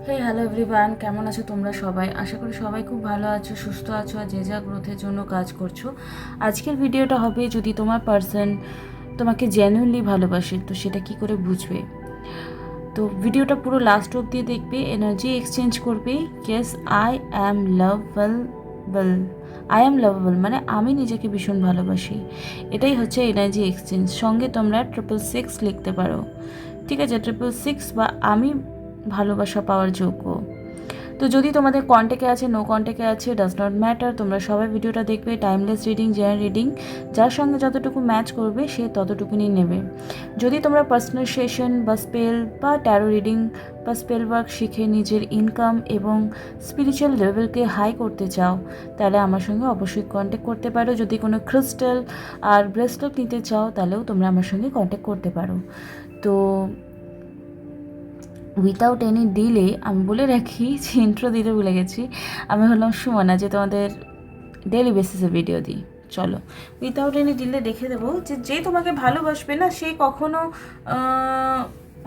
Hello everyone, কেমন আছো তোমরা সবাই? আশা করি সবাই খুব ভালো আছো, সুস্থ আছো আর যে যা গ্রোথের জন্য কাজ করছো। আজকের ভিডিওটা হবে, যদি তোমার পার্সন তোমাকে জেনুইনলি ভালোবাসে তো সেটা কি করে বুঝবে। তো ভিডিওটা পুরো লাস্ট অবধি দেখবে, এনার্জি এক্সচেঞ্জ করবে। Yes, I am lovable. I am lovable মানে আমি নিজেকে ভীষণ ভালোবাসি, এটাই হচ্ছে এনার্জি এক্সচেঞ্জ। সঙ্গে তোমরা 666 লিখতে পারো, ঠিক আছে? 666 বা আমি ভালোবাসা পাওয়ার যোগ্য। তো যদি তোমাদের কন্ট্যাক্টে আছে, নো কন্ট্যাক্টে আছে, ডাজ নট ম্যাটার। তোমরা সবাই ভিডিওটা দেখবে। টাইমলেস রিডিং, জেনারেল রিডিং, যার সঙ্গে যতটুকু ম্যাচ করবে সে ততটুকুনি নেবে। যদি তোমরা পার্সোনাল সেশন বা স্পেল বা ট্যারো রিডিং বা স্পেল ওয়ার্ক শিখে নিজের ইনকাম এবং স্পিরিচুয়াল লেভেলকে হাই করতে চাও, তাহলে আমার সঙ্গে অবশ্যই কন্ট্যাক্ট করতে পারো। যদি কোনো ক্রিস্টাল আর ব্রেসলেট নিতে চাও, তাহলেও তোমরা আমার সঙ্গে কন্ট্যাক্ট করতে পারো। তো উইথাউট এনি ডিলে আমি বলে রাখি যে ইন্ট্রো দিতে ভুলে গেছি, আমি হলাম সুমনা, যে তোমাদের ডেলি বেসিসে ভিডিও দিই। চলো, উইথাউট এনি ডিলে দেখে দেবো যে যে তোমাকে ভালোবাসবে না সে কখনো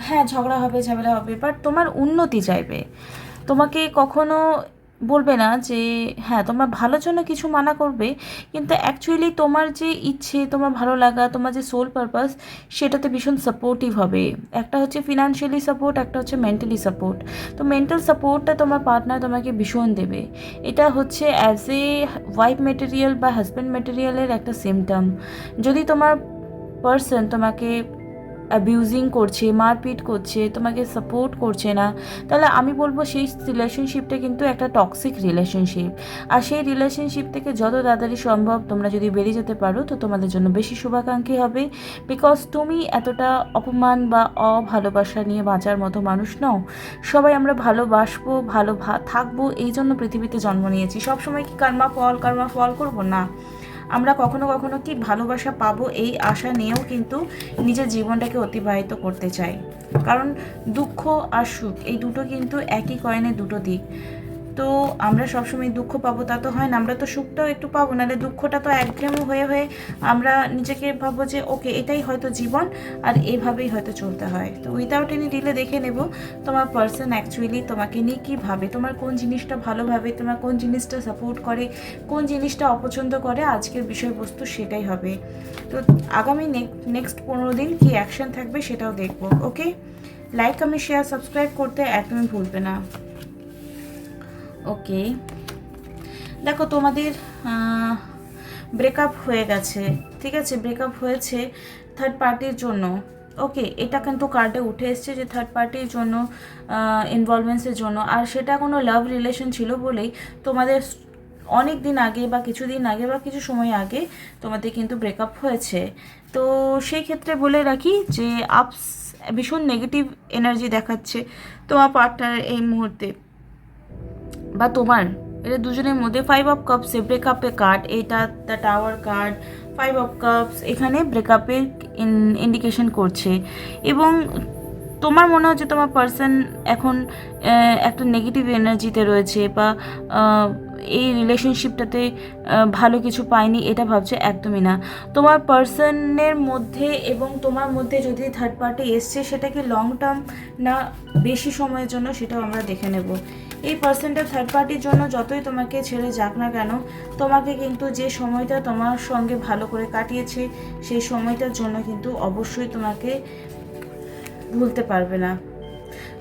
হ্যাঁ ঝগড়া হবে, ঝামেলা হবে, বাট তোমার উন্নতি চাইবে। তোমাকে কখনো বলবে না যে হ্যাঁ তোমার ভালোর জন্য কিছু মানা করবে, কিন্তু অ্যাকচুয়ালি তোমার যে ইচ্ছে, তোমার ভালো লাগা, তোমার যে সোল পারপাস, সেটাতে ভীষণ সাপোর্টিভ হবে। একটা হচ্ছে ফিনান্সিয়ালি সাপোর্ট, একটা হচ্ছে মেন্টালি সাপোর্ট। তো মেন্টাল সাপোর্টটা তোমার পার্টনার তোমাকে ভীষণ দেবে। এটা হচ্ছে অ্যাজ এ ওয়াইফ মেটেরিয়াল বা হাজব্যান্ড মেটেরিয়ালের একটা সিমটম। যদি তোমার পার্সন তোমাকে অ্যাবিউজিং করছে, মারপিট করছে, তোমাকে সাপোর্ট করছে না, তাহলে আমি বলবো সেই রিলেশনশিপটা কিন্তু একটা টক্সিক রিলেশনশিপ। আর সেই রিলেশনশিপ থেকে যত তাড়াতাড়ি সম্ভব তোমরা যদি বেরিয়ে যেতে পারো তো তোমাদের জন্য বেশি শুভাকাঙ্ক্ষী হবে। বিকজ তুমি এতটা অপমান বা অভালোবাসা নিয়ে বাঁচার মতো মানুষ নও। সবাই আমরা ভালোবাসবো, থাকবো, এই জন্য পৃথিবীতে জন্ম নিয়েছি। সবসময় কি কর্মা ফল করবো না। আমরা কখনো কখনো কি ভালোবাসা পাবো এই আশা নিয়েও কিন্তু নিজের জীবনটাকে অতিবাহিত করতে চাই। কারণ দুঃখ আর সুখ এই দুটো কিন্তু একই কয়েনের দুটো দিক। তো আমরা সবসময় দুঃখ পাবো তা তো হয় না, আমরা তো সুখটাও একটু পাবো, নাহলে দুঃখটা তো একঘেয়েমি হয়ে হয়ে আমরা নিজেকে ভাববো যে ওকে এটাই হয়তো জীবন আর এভাবেই হয়তো চলতে হয়। তো উইথাউট এনি ডিলে দেখে নেব তোমার পার্সন অ্যাকচুয়ালি তোমাকে নিয়ে কী ভাবে, তোমার কোন জিনিসটা ভালো ভাবে, তোমার কোন জিনিসটা সাপোর্ট করে, কোন জিনিসটা অপছন্দ করে। আজকের বিষয়বস্তু সেটাই হবে। তো আগামী নেক্সট 15 দিন কী অ্যাকশন থাকবে সেটাও দেখবো। ওকে, লাইক, কমেন্ট, শেয়ার, সাবস্ক্রাইব করতে একদমই ভুলবে না। ওকে, দেখো তোমাদের ব্রেকআপ হয়ে গেছে, ঠিক আছে? ব্রেকআপ হয়েছে থার্ড পার্টির জন্য। ওকে, এটা কিন্তু কার্ডে উঠে এসছে যে থার্ড পার্টির জন্য, ইনভলভমেন্টসের জন্য। আর সেটা কোনো লাভ রিলেশন ছিল বলেই তোমাদের অনেক দিন আগে বা কিছুদিন আগে বা কিছু সময় আগে তোমাদের কিন্তু ব্রেকআপ হয়েছে। তো সেই ক্ষেত্রে বলে রাখি যে আপস ভীষণ নেগেটিভ এনার্জি দেখাচ্ছে তোমার পার্টনার এই মুহূর্তে বা তোমার। এটা দুজনের মধ্যে 5 of Cups ব্রেকআপের কার্ড, এটা the tower card. 5 of Cups এখানে ব্রেকআপের ইন্ডিকেশন করছে। এবং তোমার মনে হচ্ছে তোমার পার্সন এখন একটা নেগেটিভ এনার্জিতে রয়েছে বা এই রিলেশনশিপটাতে ভালো কিছু পায়নি, এটা ভাবছে। একদমই না। তোমার পার্সনের মধ্যে এবং তোমার মধ্যে যদি থার্ড পার্টি এসছে, সেটা কি লং টার্ম না বেশি সময়ের জন্য, সেটাও আমরা দেখে নেব। এই পার্সনটা থার্ড পার্টির জন্য যতই তোমাকে ছেড়ে যাক না কেন, তোমাকে কিন্তু যে সময়টা তোমার সঙ্গে ভালো করে কাটিয়েছে সেই সময়টার জন্য কিন্তু অবশ্যই তোমাকে ভুলতে পারবে না।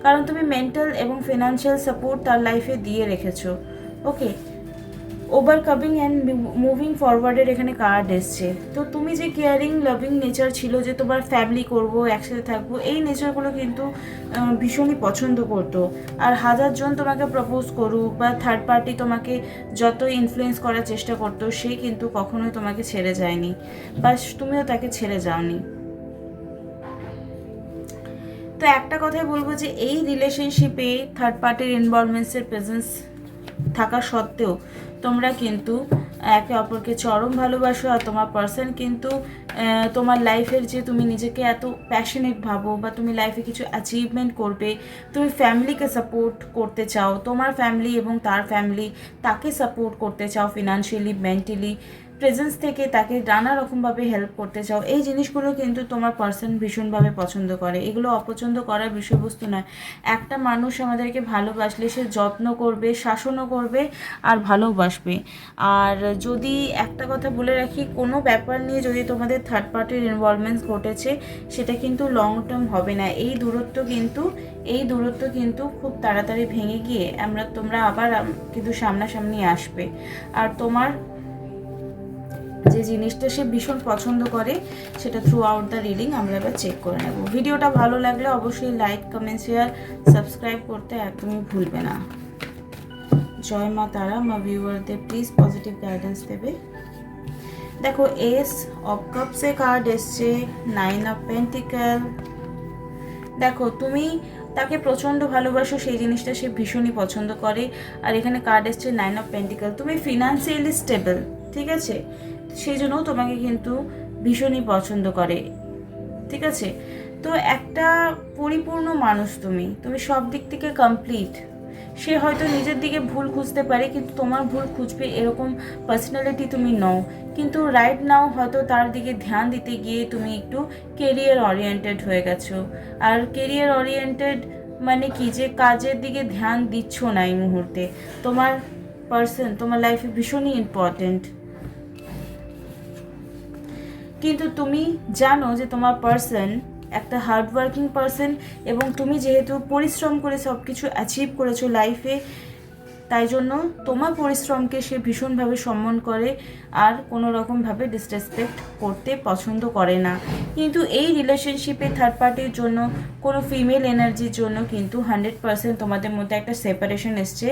কারণ তুমি মেন্টাল এবং ফিনান্সিয়াল সাপোর্ট তার লাইফে দিয়ে রেখেছো। ওকে, ওভারকামিং অ্যান্ড মুভিং ফরওয়ার্ডের এখানে কার্ড এসছে। তো তুমি যে কেয়ারিং লাভিং নেচার ছিল, যে তোমার ফ্যামিলি করব, একসাথে থাকবো, এই নেচারগুলো কিন্তু ভীষণই পছন্দ করতো। আর হাজারজন তোমাকে প্রপোজ করুক বা থার্ড পার্টি তোমাকে যতই ইনফ্লুয়েন্স করার চেষ্টা করতো, সে কিন্তু কখনোই তোমাকে ছেড়ে যায়নি বা তুমিও তাকে ছেড়ে যাওনি। তো একটা কথাই বলবো যে এই রিলেশনশিপে থার্ড পার্টির ইনভলভমেন্টসের প্রেজেন্স থাকা সত্ত্বেও তোমরা কিন্তু একে অপরকে চরম ভালোবাসো। আর তোমার পার্সন কিন্তু তোমার লাইফের যে তুমি নিজেকে এত প্যাশনেট ভাবো বা তুমি লাইফে কিছু অ্যাচিভমেন্ট করবে, তুমি ফ্যামিলিকে সাপোর্ট করতে চাও, তোমার ফ্যামিলি এবং তার ফ্যামিলি তাকে সাপোর্ট করতে চাও ফিনান্সিয়ালি, মেন্টালি। প্রেজেন্স থেকে তাকে নানা রকমভাবে হেল্প করতে চাও, এই জিনিসগুলো কিন্তু তোমার পার্সন ভীষণভাবে পছন্দ করে। এগুলো অপছন্দ করার বিষয়বস্তু নয়। একটা মানুষ আমাদেরকে ভালোবাসলে সে যত্ন করবে, শাসনও করবে আর ভালোবাসবে। আর যদি একটা কথা বলে রাখি, কোনো ব্যাপার নিয়ে যদি তোমাদের থার্ড পার্টির ইনভলভমেন্টস ঘটেছে, সেটা কিন্তু লং টার্ম হবে না। এই দূরত্ব কিন্তু খুব তাড়াতাড়ি ভেঙে গিয়ে তোমরা আবার কিন্তু সামনাসামনি আসবে। আর তোমার যে জিনিসটা সে ভীষণ পছন্দ করে সেটা থ্রু আউট দ্য রিডিং আমরা এবার চেক করে নেব। ভিডিওটা ভালো লাগলে অবশ্যই লাইক, কমেন্ট, শেয়ার, সাবস্ক্রাইব করতে একদমই ভুলবে না। জয় মা তারা, মা ভিউয়ারদের প্লিজ পজিটিভ গাইডেন্স দেবে। দেখো, এস অফ কাপসে কার্ড এসছে, 9 অফ পেন্টিকেল। দেখো, তুমি তাকে প্রচণ্ড ভালোবাসো, সেই জিনিসটা সে ভীষণই পছন্দ করে। আর এখানে কার্ড এসছে 9 অফ পেন্টিকেল। তুমি ফিনান্সিয়ালি স্টেবল, ঠিক আছে, সেই জন্য তোমাকে কিন্তু ভীষণই পছন্দ করে, ঠিক আছে। তো একটা পরিপূর্ণ মানুষ তুমি সব দিক থেকে কমপ্লিট। সে হয়তো নিজের দিকে ভুল খুঁজতে পারে, কিন্তু তোমার ভুল খুঁজবে এরকম পার্সোনালিটি তুমি নও। কিন্তু রাইট নাও হয়তো তার দিকে ধ্যান দিতে গিয়ে তুমি একটু কেরিয়ার ওরিয়েন্টেড হয়ে গেছো। আর কেরিয়ার ওরিয়েন্টেড মানে কি, যে কাজের দিকে ধ্যান দিচ্ছ না এই মুহূর্তে। তোমার পার্সন তোমার লাইফে ভীষণই ইম্পর্টেন্ট, কিন্তু তুমি জানো যে তোমার পার্সন একটা হার্ডওয়ার্কিং পার্সন, এবং তুমি যেহেতু পরিশ্রম করে সব কিছু অ্যাচিভ করেছো লাইফে, তাই জন্য তোমার পরিশ্রমকে সে ভীষণভাবে সম্মান করে আর কোনো রকমভাবে ডিসরেসপেক্ট করতে পছন্দ করে না। কিন্তু এই রিলেশনশিপে থার্ড পার্টির জন্য, কোনো ফিমেল এনার্জির জন্য কিন্তু 100% তোমাদের মধ্যে একটা সেপারেশন এসছে,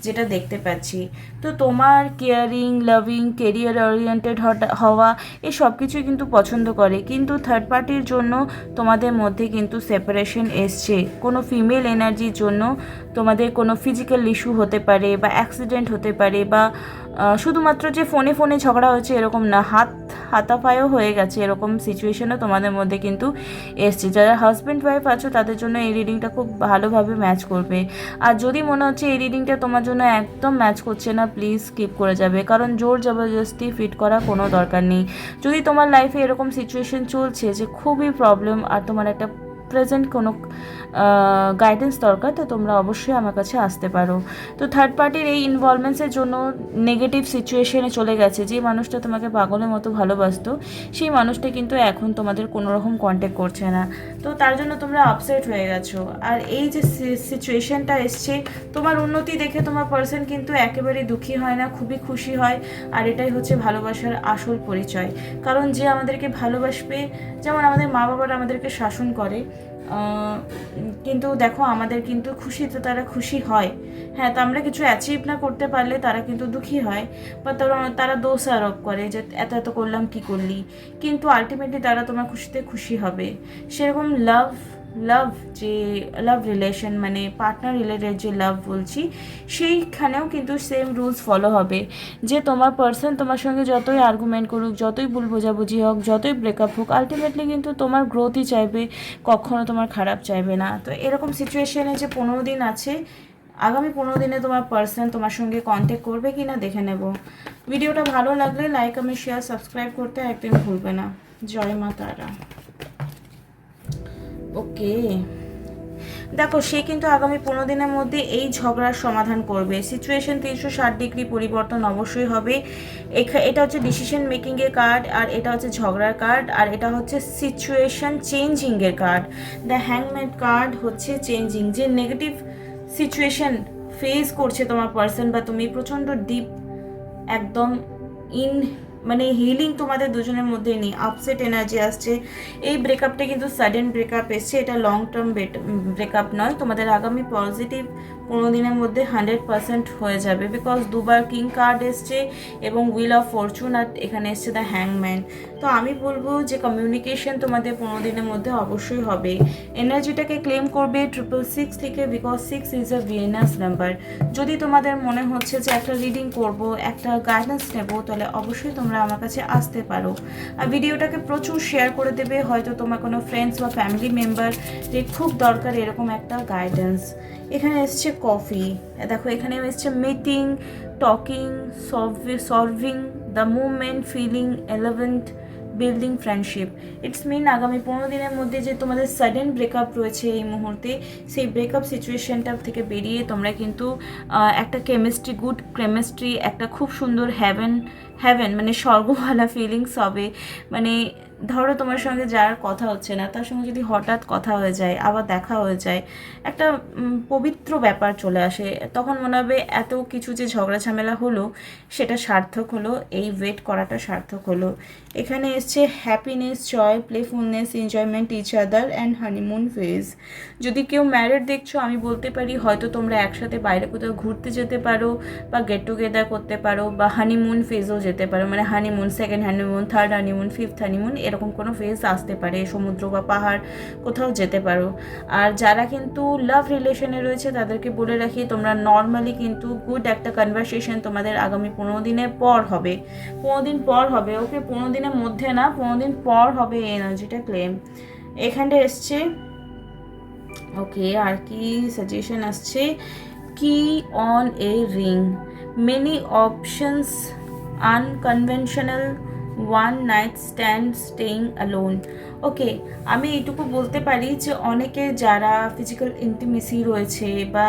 যেটা দেখতে পাচ্ছি। তো তোমার কেয়ারিং, লাভিং, কেরিয়ার ওরিয়েন্টেড হওয়া, এই সব কিছুই কিন্তু পছন্দ করে, কিন্তু থার্ড পার্টির জন্য তোমাদের মধ্যে কিন্তু সেপারেশন এসছে। কোনো ফিমেল এনার্জির জন্য তোমাদের কোনো ফিজিক্যাল ইস্যু হতে পারে, বা অ্যাক্সিডেন্ট হতে পারে, বা শুধুমাত্র যে ফোনে ফোনে ঝগড়া হচ্ছে এরকম না, হাতাপায়ও হয়ে গেছে, এরকম সিচুয়েশনও তোমাদের মধ্যে কিন্তু এসছে। যারা হাজব্যান্ড ওয়াইফ আছো তাদের জন্য এই রিডিংটা খুব ভালোভাবে ম্যাচ করবে। আর যদি মনে হচ্ছে এই রিডিংটা তোমার জন্য একদম ম্যাচ করছে না, প্লিজ স্কিপ করে যাবে, কারণ জোর জবরদস্তি ফিট করা কোনো দরকার নেই। যদি তোমার লাইফে এরকম সিচুয়েশন চলছে যে খুবই প্রবলেম, আর তোমার একটা প্রেজেন্ট কোনো গাইডেন্স দরকার, তো তোমরা অবশ্যই আমার কাছে আসতে পারো। তো থার্ড পার্টির এই ইনভলভমেন্টসের জন্য নেগেটিভ সিচুয়েশনে চলে গেছে। যে মানুষটা তোমাকে পাগলের মতো ভালোবাসতো, সেই মানুষটা কিন্তু এখন তোমাদের কোনো রকম কন্ট্যাক্ট করছে না। তো তার জন্য তোমরা আপসেট হয়ে গেছো। আর এই যে সিচুয়েশনটা এসছে, তোমার উন্নতি দেখে তোমার পার্সন কিন্তু একেবারেই দুঃখী হয় না, খুবই খুশি হয়। আর এটাই হচ্ছে ভালোবাসার আসল পরিচয়। কারণ যে আমাদেরকে ভালোবাসবে, যেমন আমাদের মা বাবারা আমাদেরকে শাসন করে, কিন্তু দেখো আমাদের কিন্তু খুশিতে তারা খুশি হয়। হ্যাঁ, তো আমরা কিছু অ্যাচিভ না করতে পারলে তারা কিন্তু দুঃখী হয়, বা তারা দোষ আরোপ করে যে এত এত করলাম কি করলি, কিন্তু আলটিমেটলি তারা তোমার খুশিতে খুশি হবে। সেরকম যে লাভ রিলেশন, মানে পার্টনার রিলেটেড যে লাভ বলছি, সেইখানেও কিন্তু সেম রুলস ফলো হবে। যে তোমার পার্সন তোমার সঙ্গে যতই আর্গুমেন্ট করুক, যতই ভুল বোঝাবুঝি হোক, যতই ব্রেকআপ হোক, আলটিমেটলি কিন্তু তোমার গ্রোথই চাইবে, কখনো তোমার খারাপ চাইবে না। তো এরকম সিচুয়েশনে যে 15 দিন আছে, আগামী 15 দিনে তোমার পার্সন তোমার সঙ্গে কন্ট্যাক্ট করবে কি না দেখে নেব। ভিডিওটা ভালো লাগলে লাইক, কমেন্ট, শেয়ার, সাবস্ক্রাইব করতে একদম ভুলবে না। জয় মা তারা। ওকে, দেখো, সে কিন্তু আগামী 15 দিনের মধ্যে এই ঝগড়ার সমাধান করবে। সিচুয়েশন 360 ডিগ্রি পরিবর্তন অবশ্যই হবে। এটা হচ্ছে ডিসিশন মেকিংয়ের কার্ড, আর এটা হচ্ছে ঝগড়ার কার্ড, আর এটা হচ্ছে সিচুয়েশন চেঞ্জিংয়ের কার্ড। দ্য হ্যাংম্যান কার্ড হচ্ছে চেঞ্জিং, যে নেগেটিভ সিচুয়েশন ফেস করছে তোমার পার্সন, বা তুমি প্রচণ্ড ডিপ একদম মানে হিলিং তোমাদের দুজনের মধ্যে নেই, আপসেট এনার্জি আসছে। এই ব্রেকআপটা কিন্তু সাডেন ব্রেকআপ এসছে, এটা লং টার্ম ব্রেকআপ নয়। তোমাদের আগামী পজিটিভ 15 দিনের মধ্যে 100% হয়ে যাবে, বিকজ দুবার কিং কার্ড এসছে এবং হুইল অফ ফরচুন, আর এখানে এসছে দ্য হ্যাংম্যান। তো আমি বলবো যে কমিউনিকেশন তোমাদের 15 দিনের মধ্যে অবশ্যই হবে। এনার্জিটাকে ক্লেম করবে 666 থেকে, because 6 is a Venus number. যদি তোমাদের মনে হচ্ছে যে একটা রিডিং করব, একটা গাইডেন্স নেব, তাহলে অবশ্যই তোমরা আমার কাছে আসতে পারো। আর ভিডিওটাকে প্রচুর শেয়ার করে দেবে, হয়তো তোমার কোনো ফ্রেন্ডস বা ফ্যামিলি মেম্বার যে খুব দরকার এরকম একটা গাইডেন্স। এখানে এসছে কফি, দেখো এখানে এসছে meeting, talking, solving the movement feeling eleventh building friendship. It's mean আগামী 15 দিনের মধ্যে যে তোমাদের সাডেন ব্রেকআপ রয়েছে এই মুহূর্তে, সেই ব্রেকআপ সিচুয়েশনটা থেকে বেরিয়ে তোমরা কিন্তু একটা কেমিস্ট্রি, গুড কেমিস্ট্রি, একটা খুব সুন্দর হ্যাভেন মানে স্বর্গওয়ালা ফিলিংস হবে। মানে ধরো তোমার সঙ্গে যার কথা হচ্ছে না তার সঙ্গে যদি হঠাৎ কথা হয়ে যায়, আবার দেখা হয়ে যায়, একটা পবিত্র ব্যাপার চলে আসে, তখন মনে হবে এত কিছু যে ঝগড়া ঝামেলা হলো সেটা সার্থক হলো, এই ওয়েট করাটা সার্থক হলো। এখানে এসছে happiness, joy, playfulness, enjoyment each other and honeymoon phase. যদি কেউ ম্যারিড দেখছো, আমি বলতে পারি হয়তো তোমরা একসাথে বাইরে কোথাও ঘুরতে যেতে পারো বা গেট টুগেদার করতে পারো বা হানিমুন ফেজও যেতে পারো, মানে honeymoon, second honeymoon, third honeymoon, fifth honeymoon, এরকম কোনো ফেজ আসতে পারে, সমুদ্র বা পাহাড় কোথাও যেতে পারো। আর যারা কিন্তু লাভ রিলেশনে রয়েছে তাদেরকে বলে রাখি, তোমরা নর্মালি কিন্তু গুড একটা কনভারসেশন তোমাদের আগামী 15 দিনের পর হবে, 15 দিন পর হবে, ওকে 15 দিনের মধ্যে না, 15 দিন পর হবে এই এনার্জিটা ক্লেম। এখানটা এসছে ওকে। আর কি সাজেশন আসছে, কি on a ring, many options, unconventional, one night stand, staying alone. Okay, আমি এইটুকু বলতে পারি যে অনেকে যারা ফিজিক্যাল ইন্টিমেসি রয়েছে বা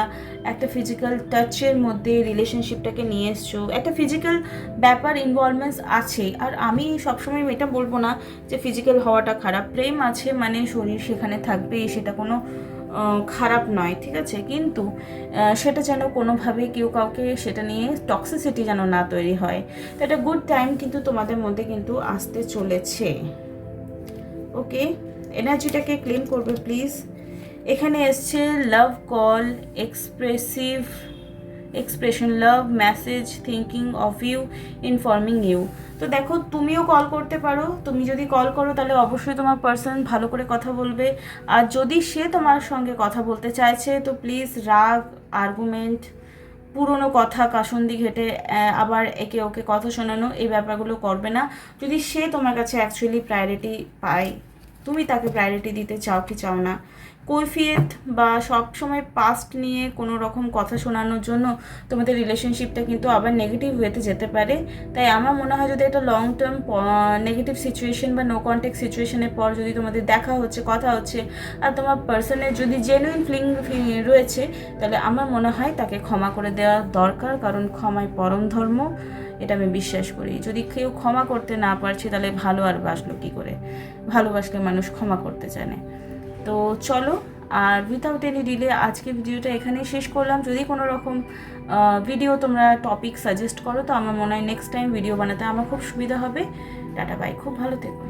একটা ফিজিক্যাল টাচের মধ্যে রিলেশনশিপটাকে নিয়ে এসছো, একটা ফিজিক্যাল ব্যাপার ইনভলভমেন্টস আছে, আর আমি সবসময় এটা বলবো না যে ফিজিক্যাল হওয়াটা খারাপ, প্রেম আছে মানে শরীর সেখানে থাকবেই, সেটা কোনো খারাপ নয়, ঠিক আছে, কিন্তু সেটা যেন কোনোভাবে কেউ কাউকে সেটা নিয়ে টক্সিসিটি যেন না তৈরি হয়। তো একটা গুড টাইম কিন্তু তোমাদের মধ্যে কিন্তু আসতে চলেছে। ওকে, এনার্জিটাকে ক্লিন করবে প্লিজ। এখানে এসছে love call, expression, love message, thinking of you, informing you. তো দেখো, তুমিও কল করতে পারো, তুমি যদি কল করো তাহলে অবশ্যই তোমার পার্সন ভালো করে কথা বলবে, আর যদি সে তোমার সঙ্গে কথা বলতে চাইছে তো প্লিজ রাগ, আর্গুমেন্ট, পুরনো কথা কাসুন্দি ঘেটে আবার একে ওকে কথা শোনানো, এই ব্যাপারগুলো করবে না। যদি সে তোমার কাছে অ্যাকচুয়ালি প্রায়োরিটি পায়, তুমি তাকে প্রায়োরিটি দিতে চাও কি চাও না, কৈফিয়ত বা সব সময় পাস্ট নিয়ে কোনো রকম কথা শোনানোর জন্য তোমাদের রিলেশনশিপটা কিন্তু আবার নেগেটিভ ওয়েতে যেতে পারে। তাই আমার মনে হয় যদি এটা লং টার্ম নেগেটিভ সিচুয়েশন বা নো কন্ট্যাক্ট সিচুয়েশনের পর যদি তোমাদের দেখা হচ্ছে, কথা হচ্ছে, আর তোমার পার্সনের যদি জেনুইন ফিলিং রয়েছে, তাহলে আমার মনে হয় তাকে ক্ষমা করে দেওয়া দরকার, কারণ ক্ষমাই পরম ধর্ম, এটা আমি বিশ্বাস করি। যদি কেউ ক্ষমা করতে না পারছে তাহলে ভালো আর বাসলো কী করে, ভালোবাসলে মানুষ ক্ষমা করতে জানে। তো চলো, আর উইথাউট এনি ডিলে আজকে ভিডিওটা এখানেই শেষ করলাম। যদি কোনো রকম ভিডিও তোমরা টপিক সাজেস্ট করো তো আমার মনে হয় নেক্সট টাইম ভিডিও বানাতে আমার খুব সুবিধা হবে। টাটা বাই, খুব ভালো থেকো।